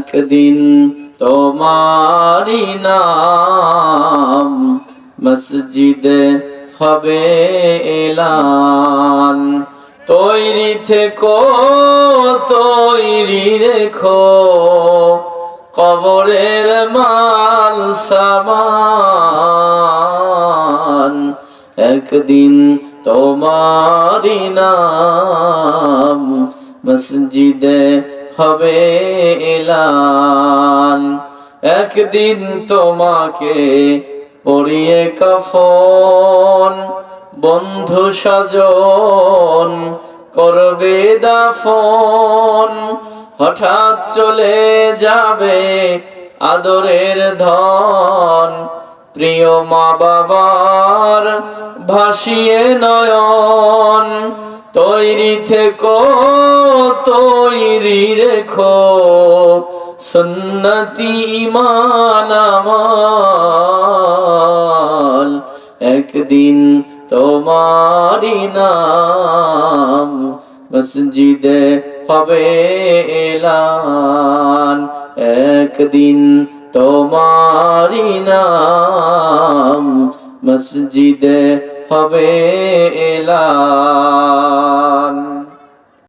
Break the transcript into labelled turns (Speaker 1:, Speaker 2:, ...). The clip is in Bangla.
Speaker 1: একদিন তোমারি নাম মসজিদে হবে এলান। তৈরি থেকো তৈরি রেখো কবরের মাল সামান। একদিন তোমারি নাম মসজিদে হবে এলান। একদিন তোমাকে পরিয়ে কাফন বন্ধু স্বজন করবে দাফন। হঠাৎ চলে যাবে আদরের ধন, প্রিয় মা বাবার ভাসিয়ে নয়ন। তৈরি থেকো তৈরি রেখো সুন্নতি ঈমান আমাল। একদিন তোমারি নাম মসজিদে হবে এলান। একদিন তোমারি নাম মসজিদে হবে এলান।